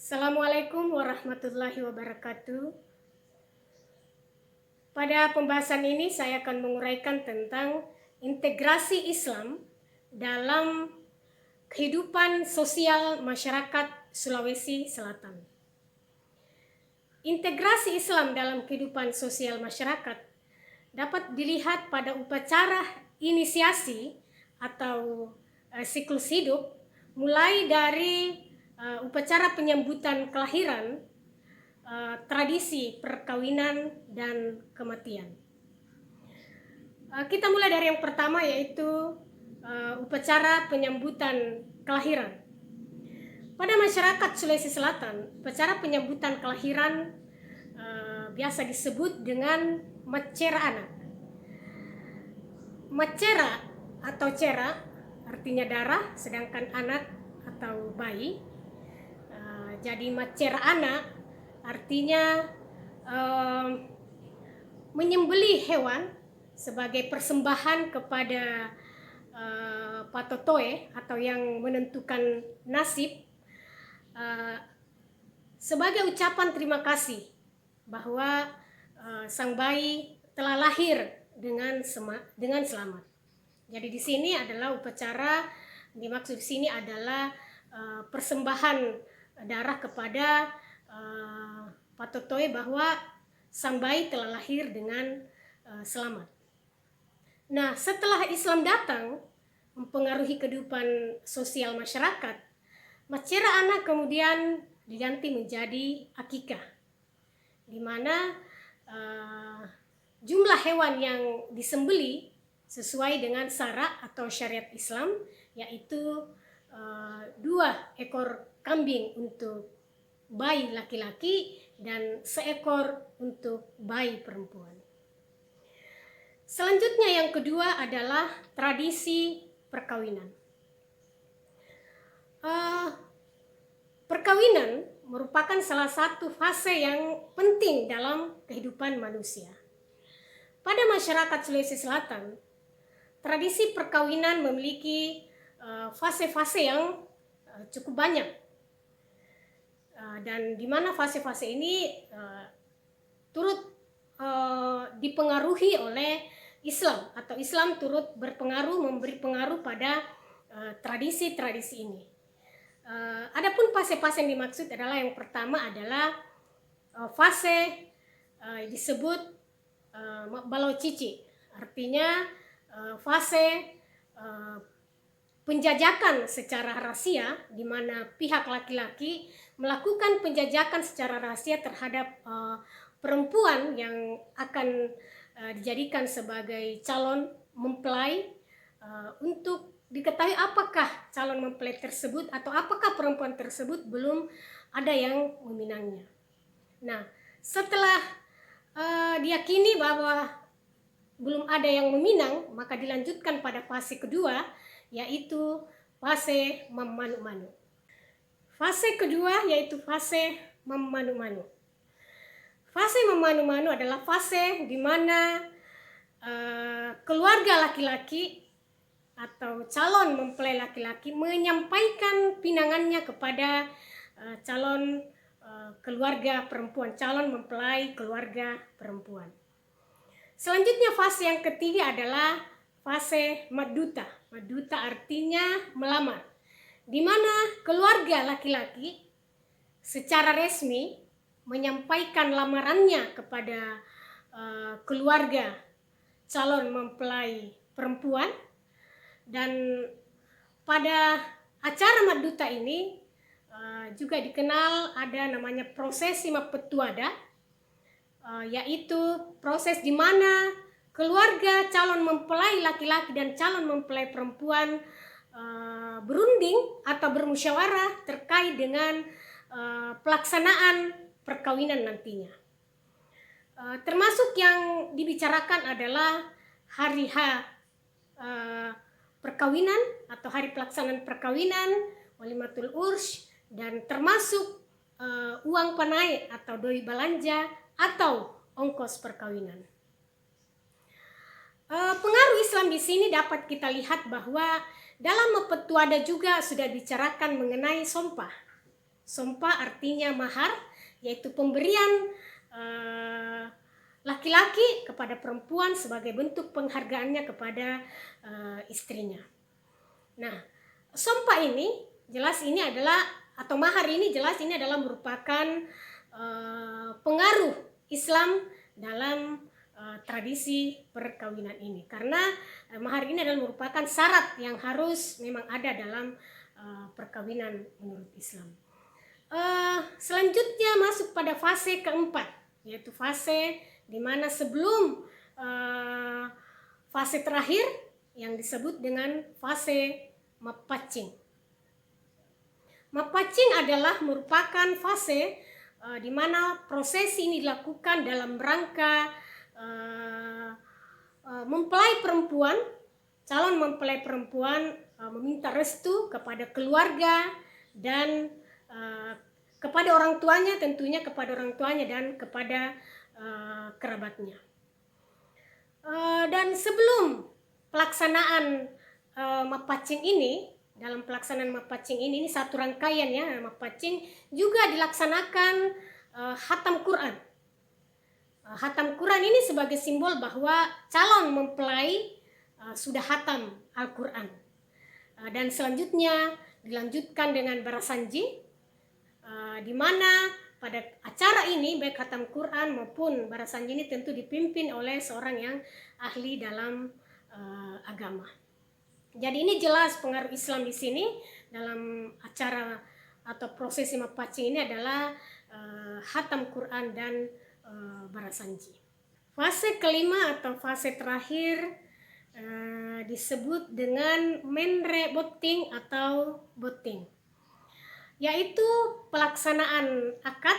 Assalamualaikum warahmatullahi wabarakatuh. Pada pembahasan ini saya akan menguraikan tentang integrasi Islam dalam kehidupan sosial masyarakat Sulawesi Selatan. Integrasi Islam dalam kehidupan sosial masyarakat dapat dilihat pada upacara inisiasi atau siklus hidup, mulai dari upacara penyambutan kelahiran, tradisi perkawinan dan kematian. Kita mulai dari yang pertama, yaitu upacara penyambutan kelahiran. Pada masyarakat Sulawesi Selatan, upacara penyambutan kelahiran biasa disebut dengan macera anak. Macera atau cera artinya darah, sedangkan anak atau bayi. Jadi macera anak artinya menyembelih hewan sebagai persembahan kepada patotoe atau yang menentukan nasib, sebagai ucapan terima kasih bahwa sang bayi telah lahir dengan selamat. Jadi di sini adalah upacara, dimaksud di sini adalah persembahan darah kepada patotoe bahwa sang bayi telah lahir dengan selamat. Nah, setelah Islam datang mempengaruhi kehidupan sosial masyarakat, macera anak kemudian diganti menjadi akikah, di mana jumlah hewan yang disembeli sesuai dengan syarak atau syariat Islam, yaitu 2 ekor kambing untuk bayi laki-laki dan 1 ekor untuk bayi perempuan. Selanjutnya yang kedua adalah tradisi perkawinan. Perkawinan merupakan salah satu fase yang penting dalam kehidupan manusia. Pada masyarakat Sulawesi Selatan, tradisi perkawinan memiliki fase-fase yang cukup banyak, dan di mana fase-fase ini turut dipengaruhi oleh Islam, atau Islam turut berpengaruh, memberi pengaruh pada tradisi-tradisi ini. Adapun fase-fase yang dimaksud adalah, yang pertama adalah fase disebut balau cici, artinya fase penjajakan secara rahasia, di mana pihak laki-laki melakukan penjajakan secara rahasia terhadap perempuan yang akan dijadikan sebagai calon mempelai, untuk diketahui apakah calon mempelai tersebut atau apakah perempuan tersebut belum ada yang meminangnya. Nah, setelah diyakini bahwa belum ada yang meminang, maka dilanjutkan pada fase kedua, yaitu fase memanu-manu. Fase kedua yaitu fase memanu-manu. Fase memanu-manu adalah fase di mana keluarga laki-laki atau calon mempelai laki-laki menyampaikan pinangannya kepada calon keluarga perempuan, calon mempelai keluarga perempuan. Selanjutnya fase yang ketiga adalah fase maduta. Maduta artinya melamar, di mana keluarga laki-laki secara resmi menyampaikan lamarannya kepada keluarga calon mempelai perempuan. Dan pada acara maduta ini juga dikenal ada namanya prosesi mapetuada, yaitu proses di mana keluarga calon mempelai laki-laki dan calon mempelai perempuan berunding atau bermusyawarah terkait dengan pelaksanaan perkawinan nantinya. Termasuk yang dibicarakan adalah hari H perkawinan atau hari pelaksanaan perkawinan, walimatul urs, dan termasuk uang panai atau doi balanja atau ongkos perkawinan. Pengaruh Islam di sini dapat kita lihat bahwa dalam Mapetuada juga sudah bicarakan mengenai sompah. Sompa artinya mahar, yaitu pemberian laki-laki kepada perempuan sebagai bentuk penghargaannya kepada istrinya. Nah, sompa ini jelas ini adalah, atau mahar ini jelas ini adalah merupakan pengaruh Islam dalam tradisi perkawinan ini, karena mahar ini adalah merupakan syarat yang harus memang ada dalam perkawinan menurut Islam. Selanjutnya masuk pada fase keempat, yaitu fase di mana sebelum fase terakhir yang disebut dengan fase mapacing. Mapacing adalah merupakan fase di mana prosesi ini dilakukan dalam rangka mempelai perempuan, calon mempelai perempuan meminta restu kepada keluarga dan kepada orang tuanya, tentunya kepada orang tuanya dan kepada kerabatnya. Dan sebelum pelaksanaan mapacing ini, dalam pelaksanaan mapacing ini satu rangkaian ya, mapacing juga dilaksanakan khatam Quran. Khatam Quran ini sebagai simbol bahwa calon mempelai sudah khatam Al-Quran. Dan selanjutnya dilanjutkan dengan barasanji, di mana pada acara ini baik khatam Quran maupun barasanji ini tentu dipimpin oleh seorang yang ahli dalam agama. Jadi ini jelas pengaruh Islam di sini dalam acara atau prosesi mapacing ini adalah khatam Quran dan barasanji. Fase kelima atau fase terakhir disebut dengan menre boting atau boting, yaitu pelaksanaan akad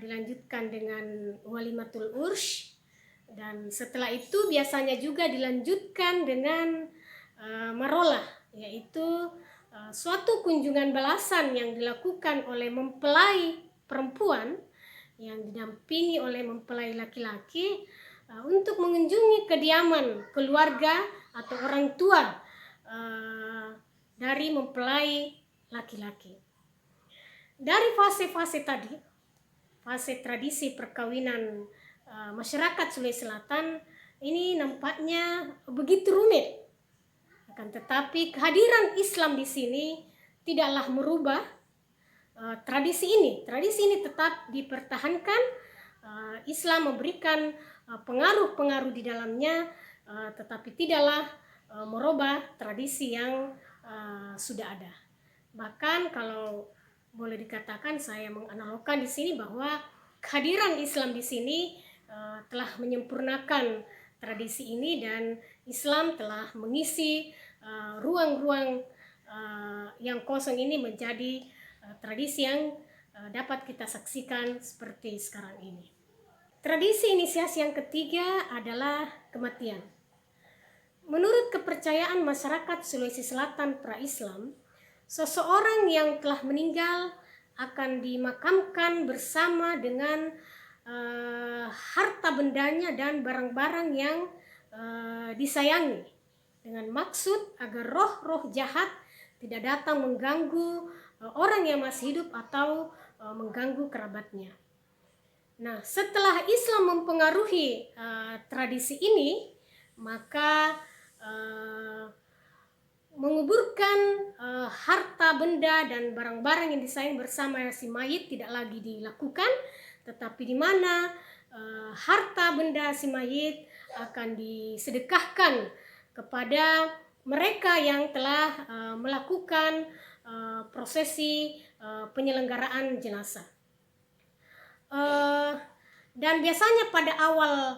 dilanjutkan dengan walimatul ursh, dan setelah itu biasanya juga dilanjutkan dengan marolah, yaitu suatu kunjungan balasan yang dilakukan oleh mempelai perempuan yang didampingi oleh mempelai laki-laki untuk mengunjungi kediaman keluarga atau orang tua dari mempelai laki-laki. Dari fase-fase tadi, fase tradisi perkawinan masyarakat Sulawesi Selatan ini nampaknya begitu rumit. Akan tetapi kehadiran Islam di sini tidaklah merubah tradisi ini. Tradisi ini tetap dipertahankan. Islam memberikan pengaruh-pengaruh di dalamnya, tetapi tidaklah merubah tradisi yang sudah ada. Bahkan kalau boleh dikatakan, saya menganalogkan di sini bahwa kehadiran Islam di sini telah menyempurnakan tradisi ini, dan Islam telah mengisi ruang-ruang yang kosong ini menjadi tradisi yang dapat kita saksikan seperti sekarang ini. Tradisi inisiasi yang ketiga adalah kematian. Menurut kepercayaan masyarakat Sulawesi Selatan pra-Islam, seseorang yang telah meninggal akan dimakamkan bersama dengan harta bendanya dan barang-barang yang disayangi, dengan maksud agar roh-roh jahat tidak datang mengganggu orang yang masih hidup atau mengganggu kerabatnya. Nah, setelah Islam mempengaruhi tradisi ini, maka menguburkan harta benda dan barang-barang yang disayang bersama si mayit tidak lagi dilakukan, tetapi di mana harta benda si mayit akan disedekahkan kepada mereka yang telah melakukan prosesi penyelenggaraan jenazah. Dan biasanya pada awal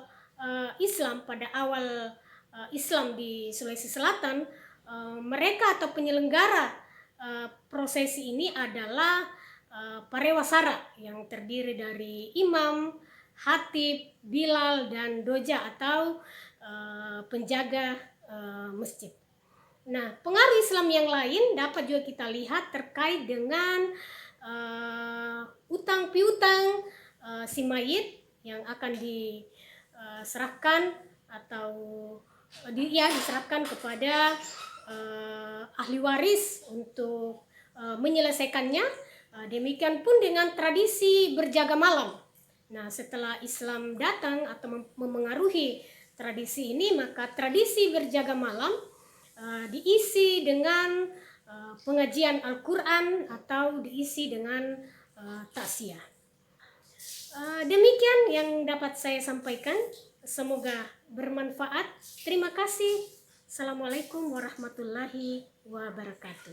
Islam di Sulawesi Selatan, mereka atau penyelenggara prosesi ini adalah parewasara yang terdiri dari imam, khatib, bilal, dan doja atau penjaga masjid. Nah, pengaruh Islam yang lain dapat juga kita lihat terkait dengan utang piutang si mayit yang akan diserahkan atau diserahkan kepada ahli waris untuk menyelesaikannya. Demikian pun dengan tradisi berjaga malam. Nah, setelah Islam datang atau memengaruhi tradisi ini, maka tradisi berjaga malam diisi dengan pengajian Al-Quran atau diisi dengan taksiyah. Demikian yang dapat saya sampaikan. Semoga bermanfaat. Terima kasih. Assalamualaikum warahmatullahi wabarakatuh.